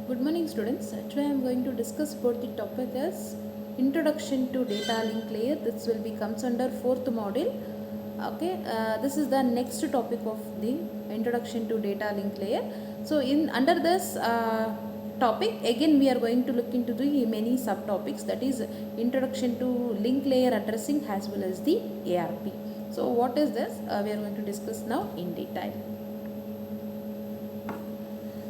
Good morning students. Today I am going to discuss about the topic as Introduction to Data Link Layer. This will be comes under 4th module. Okay, this is the next topic of the Introduction to Data Link Layer. So in under this topic again we are going to look into the many subtopics, that is Introduction to Link Layer Addressing as well as the ARP. So what is this? We are going to discuss now in detail.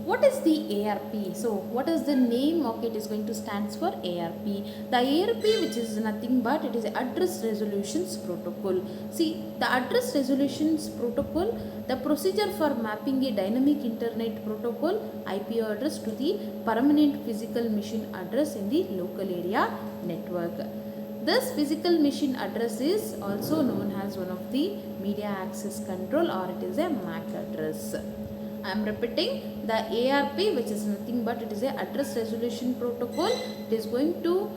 What is the ARP? So what is the name? Okay, it is going to stands for ARP. The ARP, which is nothing but it is address resolutions protocol. See, the address resolutions protocol, the procedure for mapping a dynamic internet protocol IP address to the permanent physical machine address in the local area network. This physical machine address is also known as one of the media access control, or it is a MAC address. I am repeating, the ARP, which is nothing but it is a address resolution protocol. It is going to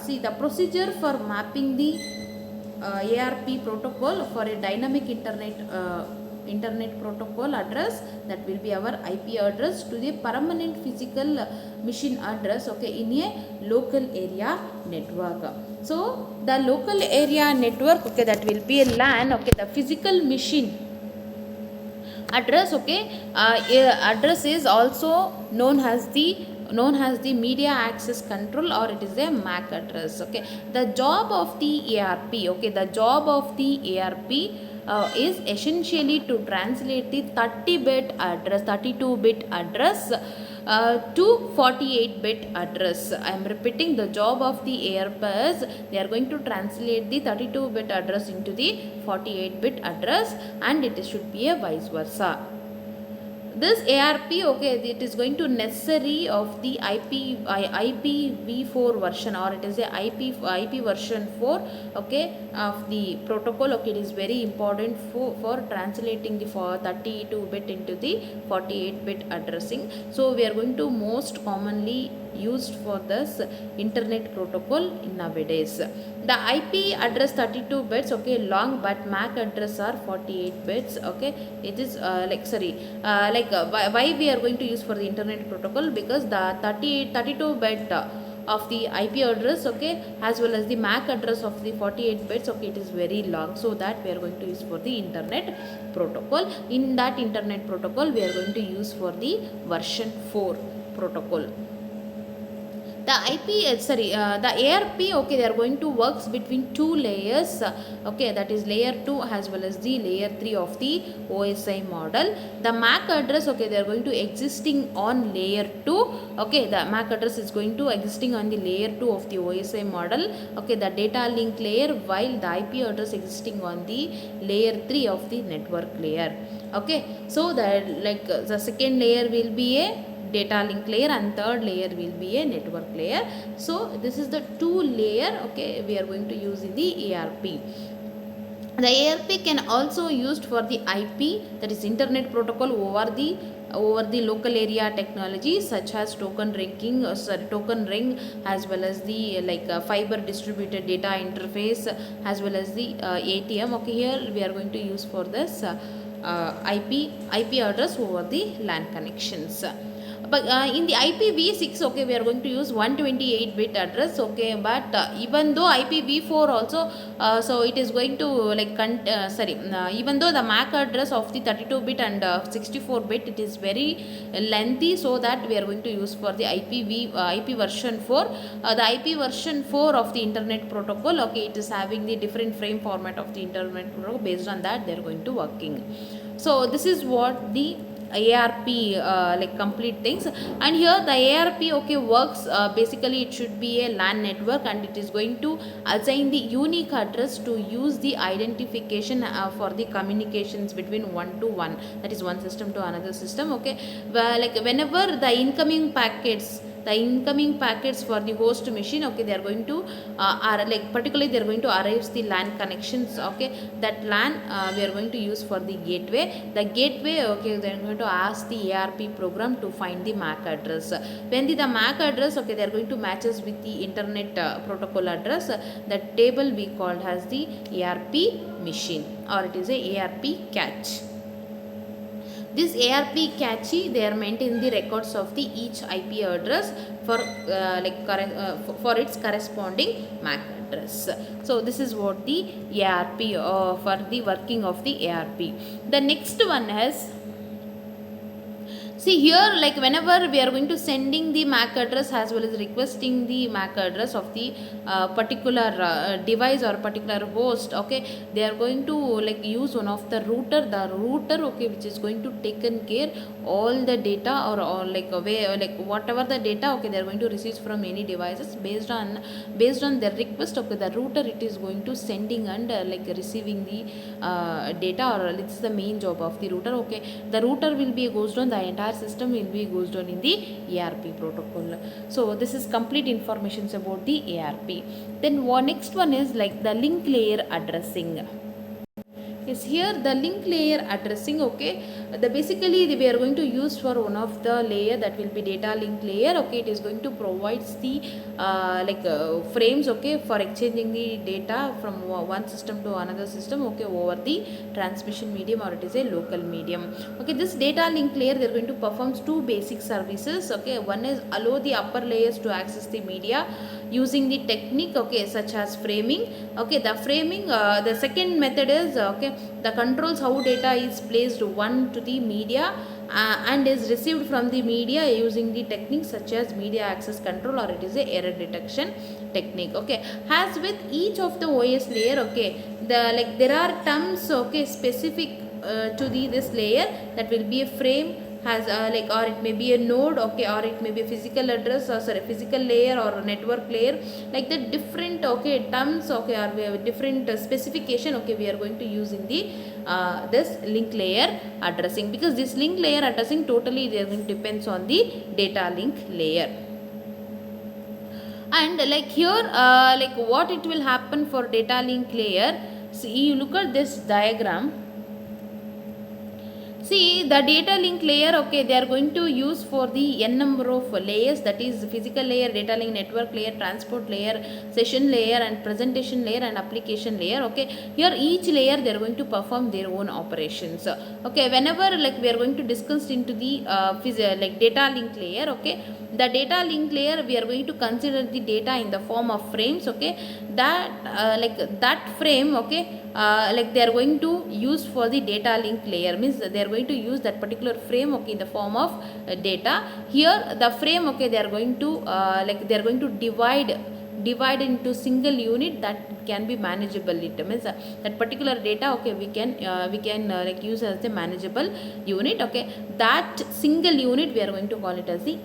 see the procedure for mapping the ARP protocol for a dynamic internet protocol address, that will be our IP address, to the permanent physical machine address, okay, in a local area network. So the local area network, okay, that will be a LAN, okay, the physical machine address, okay, address is also known as the media access control, or it is a MAC address. Okay, the job of the ARP, okay, the job of the ARP is essentially to translate the 32-bit address to 48-bit address. I am repeating, the job of the ARP is they are going to translate the 32-bit address into the 48-bit address, and it should be a vice versa. This ARP, okay, it is going to necessary of the IPv4 version, or it is a IP version 4, okay, of the protocol. Okay, it is very important for translating the 32-bit into the 48-bit addressing. So we are going to most commonly used for this internet protocol nowadays. The IP address 32 bits, okay, long, but MAC address are 48 bits. Okay, it is why we are going to use for the internet protocol, because the 32 bit of the IP address, okay, as well as the MAC address of the 48 bits, okay, it is very long, so that we are going to use for the internet protocol. In that internet protocol we are going to use for the version 4 protocol. The the ARP, okay, they are going to works between two layers, okay, that is layer 2 as well as the layer 3 of the OSI model. The MAC address, okay, they are going to existing on layer 2, okay, the MAC address is going to existing on the layer 2 of the OSI model, okay, the data link layer, while the IP address existing on the layer 3 of the network layer. Okay, so the second layer will be a data link layer and third layer will be a network layer. So this is the two layer, okay, we are going to use in the ARP. The ARP can also used for the IP, that is internet protocol over the local area technology, such as token ring, as well as the fiber distributed data interface, as well as the ATM. Okay, here we are going to use for this IP address over the LAN connections. But in the IPv6, okay, we are going to use 128-bit address, okay, but even though IPv4 also, so it is going to even though the MAC address of the 32-bit and 64-bit, it is very lengthy, so that we are going to use for the IP version 4. The IP version 4 of the internet protocol, okay, it is having the different frame format of the internet protocol. Based on that, they are going to working. So this is what the ARP complete things. And here the ARP, okay, works basically it should be a LAN network, and it is going to assign the unique address to use the identification for the communications between one to one, that is one system to another system. Okay, whenever the incoming packets for the host machine, okay, they are going to particularly they are going to arrive the LAN connections, okay, that LAN we are going to use for the gateway. The gateway, okay, they are going to ask the ARP program to find the MAC address. When the MAC address, okay, they are going to matches with the internet protocol address, that table we called as the ARP machine, or it is a ARP cache. This ARP cache, they are maintained the records of the each IP address for for its corresponding MAC address. So this is what the ARP for the working of the ARP. The next one is, see here, like whenever we are going to sending the MAC address as well as requesting the MAC address of the particular device or particular host, okay, they are going to like use one of the router, okay, which is going to taken care all the data or like a way, like whatever the data, okay, they are going to receive from any devices based on their request, okay, the router it is going to sending and like receiving the data, or this is the main job of the router, okay. The router will be goes on, the entire system will be goes on in the ARP protocol. So this is complete informations about the ARP. Then next one is like the link layer addressing. Yes, here the link layer addressing, okay, the basically we are going to use for one of the layer, that will be data link layer, okay. It is going to provide the frames, okay, for exchanging the data from one system to another system, okay, over the transmission medium, or it is a local medium, okay. This data link layer, they are going to perform two basic services, okay. One is allow the upper layers to access the media using the technique, okay, such as framing, okay. The framing, the second method is, okay, the controls how data is placed one to the media and is received from the media using the techniques such as media access control, or it is a error detection technique, okay. As with each of the OS layer, okay, the like there are terms, okay, specific to this layer, that will be a frame, has like, or it may be a node, okay, or it may be a physical address, or sorry, physical layer or a network layer, like the different, okay, terms, okay, or we have different specification, okay, we are going to use in the this link layer addressing, because this link layer addressing totally they are going to depends on the data link layer. And like here, like what it will happen for data link layer, see, you look at this diagram. See, the data link layer, okay, they are going to use for the n number of layers, that is physical layer, data link network layer, transport layer, session layer, and presentation layer, and application layer, okay. Here each layer they are going to perform their own operations, okay. Whenever like we are going to discuss into the like data link layer, okay, the data link layer we are going to consider the data in the form of frames, okay. That like that frame, okay, like they are going to use for the data link layer, means they are going to use that particular frame, okay, in the form of data. Here the frame, okay, they are going to like they are going to divide into single unit that can be manageable. It means that particular data, okay, we can like use as the manageable unit, okay. That single unit we are going to call it as the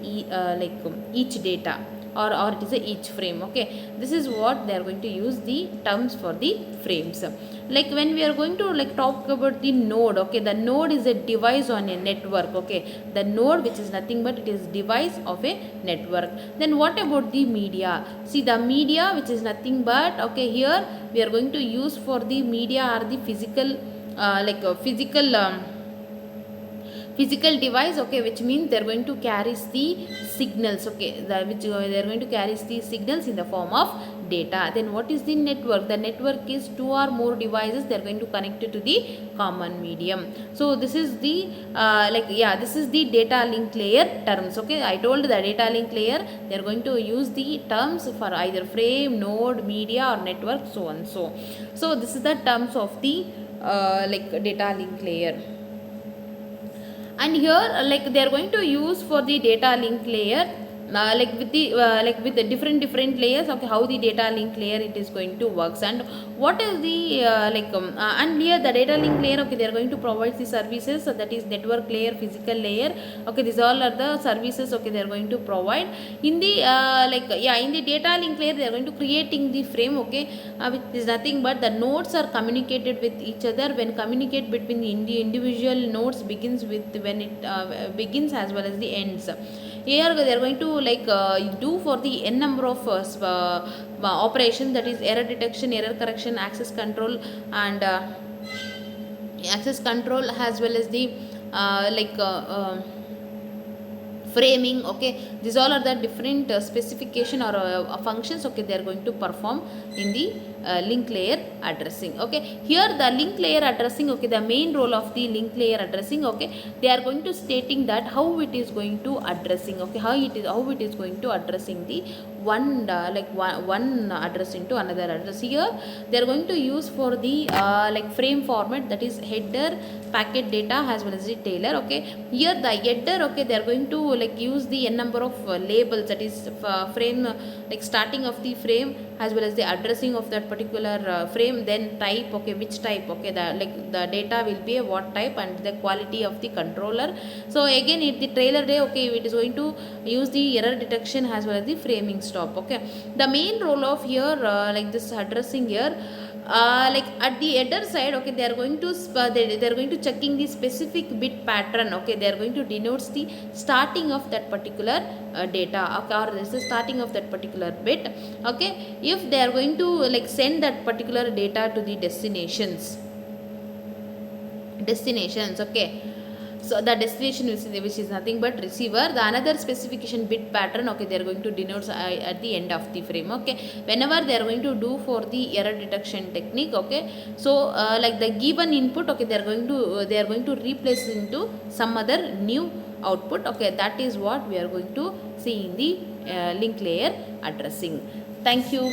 each data, or it is a each frame, okay. This is what they are going to use the terms for the frames. Like when we are going to like talk about the node, okay, the node is a device on a network, okay. The node, which is nothing but it is device of a network. Then what about the media? See, the media, which is nothing but, okay, here we are going to use for the media are the physical physical device, okay, which means they are going to carry the signals, okay, they are going to carry the signals in the form of data. Then what is the network? The network is two or more devices, they are going to connect it to the common medium. So this is the this is the data link layer terms, okay. I told the data link layer they are going to use the terms for either frame, node, media, or network, so on. So this is the terms of the like data link layer. And here like they are going to use for the data link layer like with the different layers, okay, how the data link layer it is going to works, and what is the and here the data link layer, okay, they are going to provide the services, so that is network layer, physical layer, okay, these all are the services, okay, they are going to provide in the in the data link layer they are going to creating the frame, okay, which is nothing but the nodes are communicated with each other. When communicate between the individual nodes begins with when it begins as well as the ends. Here they are going to like do for the n number of operations, that is error detection, error correction, access control, and access control, as well as the framing. Okay, these all are the different specification or functions, okay, they are going to perform in the link layer addressing. Okay, here the link layer addressing, okay, the main role of the link layer addressing, okay, they are going to stating that how it is going to addressing, okay, how it is going to addressing the one address into another address. Here they are going to use for the frame format, that is header, packet data as well as the tailor. Okay, here the header, okay, they are going to use the n number of labels, that is frame starting of the frame as well as the addressing of that particular frame, then type, okay, which type, okay, the data will be a what type, and the quality of the controller. So again in the trailer day, okay, it is going to use the error detection as well as the framing stop. Okay, the main role of here this addressing here, at the header side, okay, they are going to they are going to checking the specific bit pattern. Okay, they are going to denotes the starting of that particular data, okay, or this is starting of that particular bit. Okay, if they are going to send that particular data to the destinations. Okay, so the destination which is nothing but receiver, the another specification bit pattern, okay, they are going to denote at the end of the frame. Okay, whenever they are going to do for the error detection technique. Okay, so the given input, okay, they are going to replace into some other new output. Okay, that is what we are going to see in the link layer addressing. Thank you.